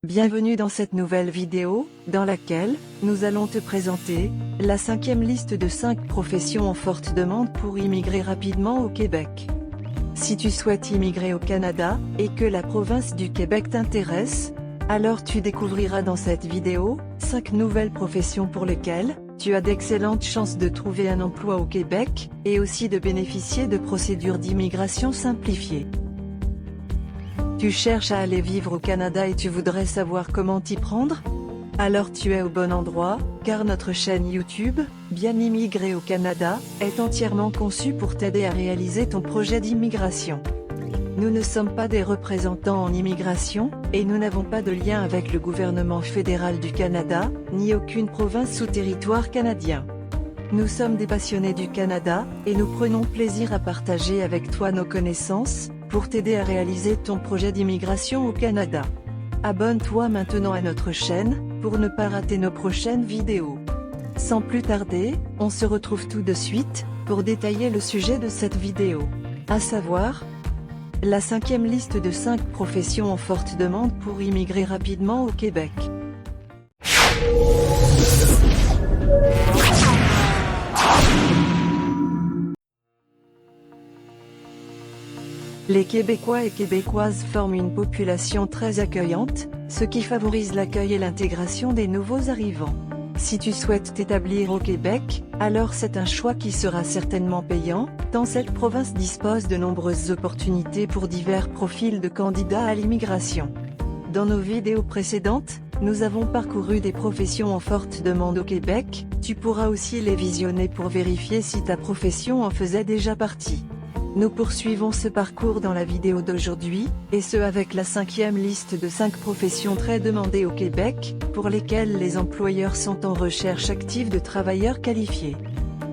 Bienvenue dans cette nouvelle vidéo, dans laquelle, nous allons te présenter, la 5e liste de 5 professions en forte demande pour immigrer rapidement au Québec. Si tu souhaites immigrer au Canada, et que la province du Québec t'intéresse, alors tu découvriras dans cette vidéo, 5 nouvelles professions pour lesquelles, tu as d'excellentes chances de trouver un emploi au Québec, et aussi de bénéficier de procédures d'immigration simplifiées. Tu cherches à aller vivre au Canada et tu voudrais savoir comment t'y prendre? Alors tu es au bon endroit, car notre chaîne YouTube, Bien immigrer au Canada, est entièrement conçue pour t'aider à réaliser ton projet d'immigration. Nous ne sommes pas des représentants en immigration, et nous n'avons pas de lien avec le gouvernement fédéral du Canada, ni aucune province ou territoire canadien. Nous sommes des passionnés du Canada, et nous prenons plaisir à partager avec toi nos connaissances, pour t'aider à réaliser ton projet d'immigration au Canada. Abonne-toi maintenant à notre chaîne, pour ne pas rater nos prochaines vidéos. Sans plus tarder, on se retrouve tout de suite, pour détailler le sujet de cette vidéo. À savoir, la 5e liste de 5 professions en forte demande pour immigrer rapidement au Québec. Les Québécois et Québécoises forment une population très accueillante, ce qui favorise l'accueil et l'intégration des nouveaux arrivants. Si tu souhaites t'établir au Québec, alors c'est un choix qui sera certainement payant, tant cette province dispose de nombreuses opportunités pour divers profils de candidats à l'immigration. Dans nos vidéos précédentes, nous avons parcouru des professions en forte demande au Québec, tu pourras aussi les visionner pour vérifier si ta profession en faisait déjà partie. Nous poursuivons ce parcours dans la vidéo d'aujourd'hui, et ce avec la 5e liste de 5 professions très demandées au Québec, pour lesquelles les employeurs sont en recherche active de travailleurs qualifiés.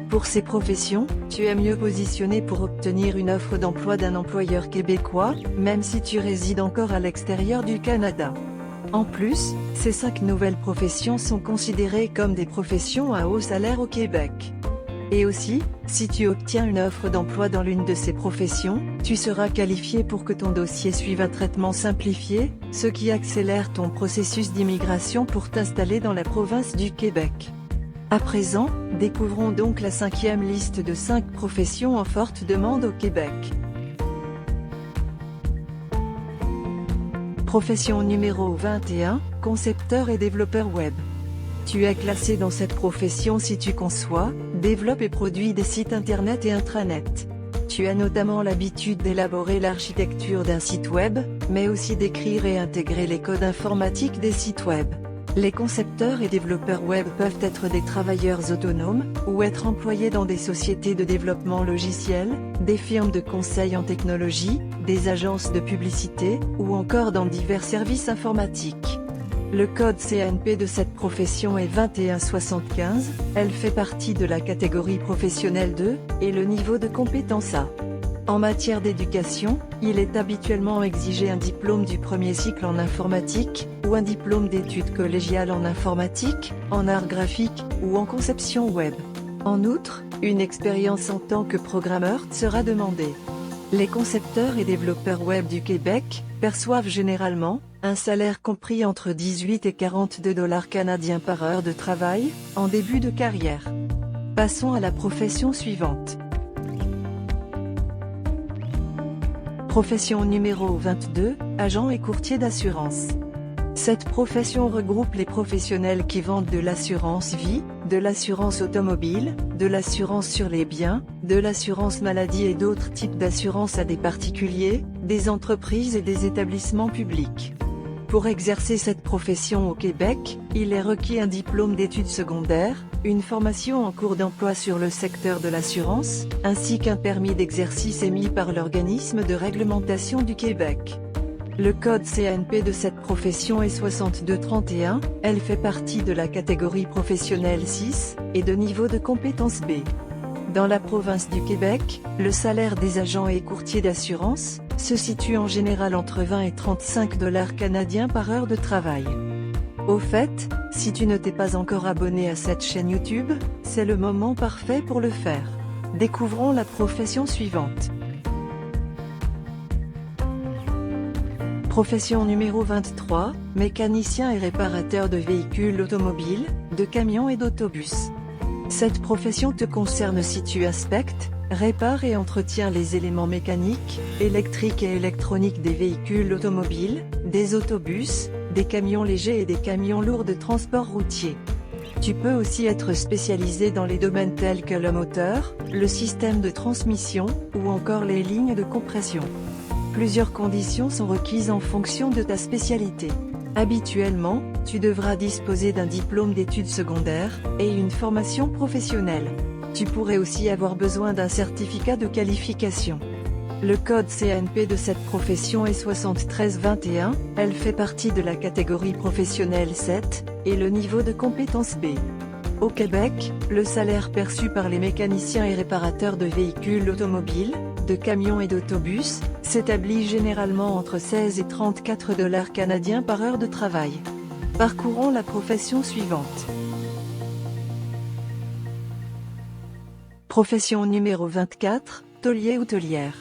Pour ces professions, tu es mieux positionné pour obtenir une offre d'emploi d'un employeur québécois, même si tu résides encore à l'extérieur du Canada. En plus, ces 5 nouvelles professions sont considérées comme des professions à haut salaire au Québec. Et aussi, si tu obtiens une offre d'emploi dans l'une de ces professions, tu seras qualifié pour que ton dossier suive un traitement simplifié, ce qui accélère ton processus d'immigration pour t'installer dans la province du Québec. À présent, découvrons donc la 5e liste de 5 professions en forte demande au Québec. Profession numéro 21, concepteur et développeur web. Tu es classé dans cette profession si tu conçois, développes et produis des sites internet et intranet. Tu as notamment l'habitude d'élaborer l'architecture d'un site web, mais aussi d'écrire et intégrer les codes informatiques des sites web. Les concepteurs et développeurs web peuvent être des travailleurs autonomes, ou être employés dans des sociétés de développement logiciel, des firmes de conseil en technologie, des agences de publicité, ou encore dans divers services informatiques. Le code CNP de cette profession est 2175, elle fait partie de la catégorie professionnelle 2, et le niveau de compétence A. En matière d'éducation, il est habituellement exigé un diplôme du premier cycle en informatique, ou un diplôme d'études collégiales en informatique, en art graphique, ou en conception web. En outre, une expérience en tant que programmeur sera demandée. Les concepteurs et développeurs web du Québec perçoivent généralement un salaire compris entre 18 et 42 $ canadiens par heure de travail, en début de carrière. Passons à la profession suivante. Profession numéro 22, agent et courtier d'assurance. Cette profession regroupe les professionnels qui vendent de l'assurance vie, de l'assurance automobile, de l'assurance sur les biens, de l'assurance maladie et d'autres types d'assurance à des particuliers, des entreprises et des établissements publics. Pour exercer cette profession au Québec, il est requis un diplôme d'études secondaires, une formation en cours d'emploi sur le secteur de l'assurance, ainsi qu'un permis d'exercice émis par l'organisme de réglementation du Québec. Le code CNP de cette profession est 6231, elle fait partie de la catégorie professionnelle 6, et de niveau de compétence B. Dans la province du Québec, le salaire des agents et courtiers d'assurance se situe en général entre 20 et 35 $ canadiens par heure de travail. Au fait, si tu ne t'es pas encore abonné à cette chaîne YouTube, c'est le moment parfait pour le faire. Découvrons la profession suivante. Profession numéro 23, mécanicien et réparateur de véhicules automobiles, de camions et d'autobus. Cette profession te concerne si tu inspectes, répares et entretiens les éléments mécaniques, électriques et électroniques des véhicules automobiles, des autobus, des camions légers et des camions lourds de transport routier. Tu peux aussi être spécialisé dans les domaines tels que le moteur, le système de transmission, ou encore les lignes de compression. Plusieurs conditions sont requises en fonction de ta spécialité. Habituellement, tu devras disposer d'un diplôme d'études secondaires, et une formation professionnelle. Tu pourrais aussi avoir besoin d'un certificat de qualification. Le code CNP de cette profession est 7321, elle fait partie de la catégorie professionnelle 7, et le niveau de compétence B. Au Québec, le salaire perçu par les mécaniciens et réparateurs de véhicules automobiles, de camions et d'autobus, s'établit généralement entre 16 et 34 $ canadiens par heure de travail. Parcourons la profession suivante. Profession numéro 24, tôlier ou tôlière.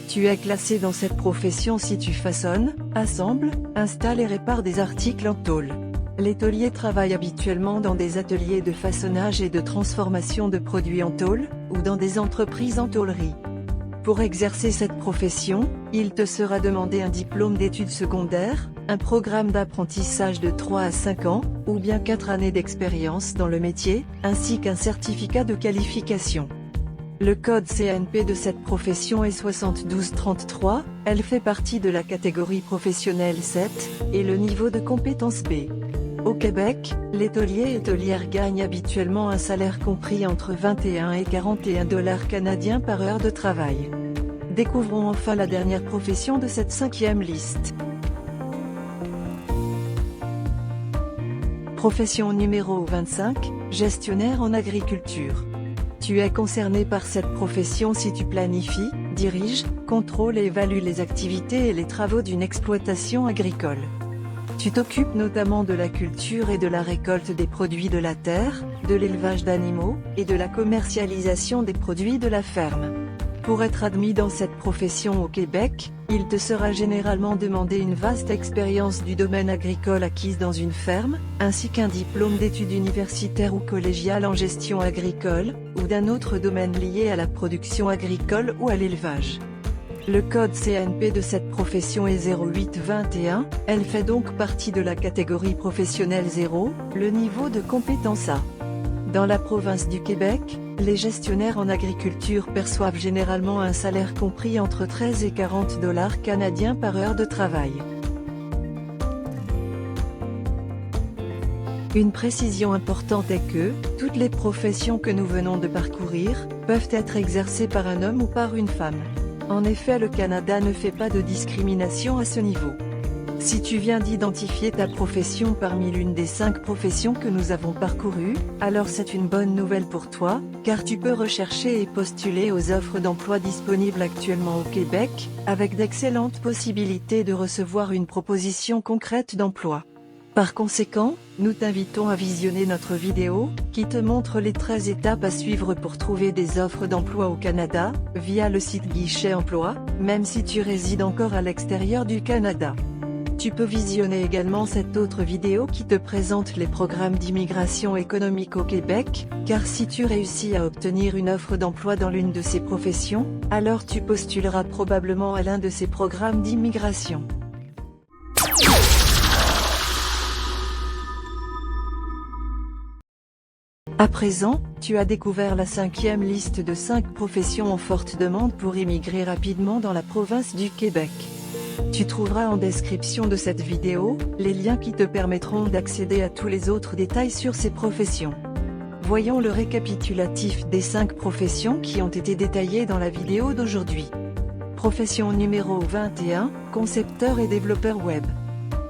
Tu es classé dans cette profession si tu façonnes, assembles, installes et répares des articles en tôle. Les tôliers travaillent habituellement dans des ateliers de façonnage et de transformation de produits en tôle, ou dans des entreprises en tôlerie. Pour exercer cette profession, il te sera demandé un diplôme d'études secondaires, un programme d'apprentissage de 3 à 5 ans, ou bien 4 années d'expérience dans le métier, ainsi qu'un certificat de qualification. Le code CNP de cette profession est 7233, elle fait partie de la catégorie professionnelle 7, et le niveau de compétence B. Au Québec, les tôliers et tôlières gagnent habituellement un salaire compris entre 21 et 41 $ canadiens par heure de travail. Découvrons enfin la dernière profession de cette 5e liste. Profession numéro 25, gestionnaire en agriculture. Tu es concerné par cette profession si tu planifies, diriges, contrôles et évalues les activités et les travaux d'une exploitation agricole. Tu t'occupes notamment de la culture et de la récolte des produits de la terre, de l'élevage d'animaux, et de la commercialisation des produits de la ferme. Pour être admis dans cette profession au Québec, il te sera généralement demandé une vaste expérience du domaine agricole acquise dans une ferme, ainsi qu'un diplôme d'études universitaires ou collégiales en gestion agricole, ou d'un autre domaine lié à la production agricole ou à l'élevage. Le code CNP de cette profession est 0821, elle fait donc partie de la catégorie professionnelle 0, le niveau de compétence A. Dans la province du Québec, les gestionnaires en agriculture perçoivent généralement un salaire compris entre 13 et 40 $ canadiens par heure de travail. Une précision importante est que, toutes les professions que nous venons de parcourir, peuvent être exercées par un homme ou par une femme. En effet, le Canada ne fait pas de discrimination à ce niveau. Si tu viens d'identifier ta profession parmi l'une des 5 professions que nous avons parcourues, alors c'est une bonne nouvelle pour toi, car tu peux rechercher et postuler aux offres d'emploi disponibles actuellement au Québec, avec d'excellentes possibilités de recevoir une proposition concrète d'emploi. Par conséquent, nous t'invitons à visionner notre vidéo, qui te montre les 13 étapes à suivre pour trouver des offres d'emploi au Canada, via le site Guichet Emploi, même si tu résides encore à l'extérieur du Canada. Tu peux visionner également cette autre vidéo qui te présente les programmes d'immigration économique au Québec, car si tu réussis à obtenir une offre d'emploi dans l'une de ces professions, alors tu postuleras probablement à l'un de ces programmes d'immigration. À présent, tu as découvert la 5e liste de 5 professions en forte demande pour immigrer rapidement dans la province du Québec. Tu trouveras en description de cette vidéo, les liens qui te permettront d'accéder à tous les autres détails sur ces professions. Voyons le récapitulatif des 5 professions qui ont été détaillées dans la vidéo d'aujourd'hui. Profession numéro 21, concepteur et développeur web.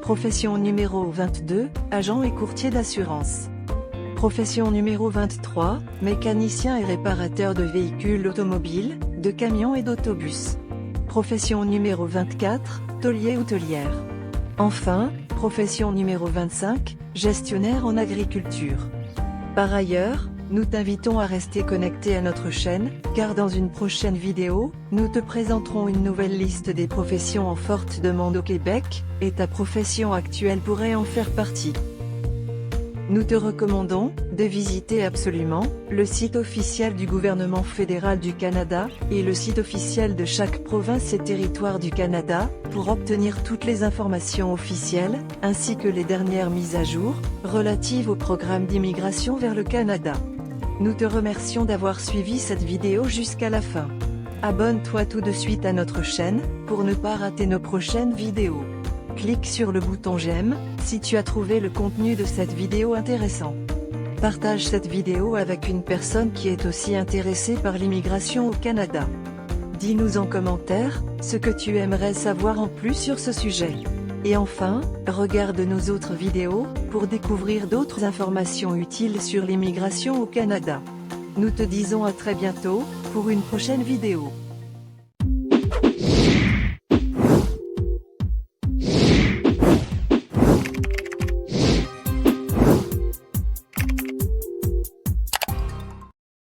Profession numéro 22, agent et courtier d'assurance. Profession numéro 23, mécanicien et réparateur de véhicules automobiles, de camions et d'autobus. Profession numéro 24, tôlier ou tôlière. Enfin, profession numéro 25, gestionnaire en agriculture. Par ailleurs, Nous t'invitons à rester connecté à notre chaîne, car dans une prochaine vidéo, nous te présenterons une nouvelle liste des professions en forte demande au Québec, et ta profession actuelle pourrait en faire partie. Nous te recommandons de visiter absolument le site officiel du gouvernement fédéral du Canada et le site officiel de chaque province et territoire du Canada pour obtenir toutes les informations officielles, ainsi que les dernières mises à jour relatives au programme d'immigration vers le Canada. Nous te remercions d'avoir suivi cette vidéo jusqu'à la fin. Abonne-toi tout de suite à notre chaîne pour ne pas rater nos prochaines vidéos. Clique sur le bouton j'aime si tu as trouvé le contenu de cette vidéo intéressant. Partage cette vidéo avec une personne qui est aussi intéressée par l'immigration au Canada. Dis-nous en commentaire ce que tu aimerais savoir en plus sur ce sujet. Et enfin, regarde nos autres vidéos pour découvrir d'autres informations utiles sur l'immigration au Canada. Nous te disons à très bientôt pour une prochaine vidéo.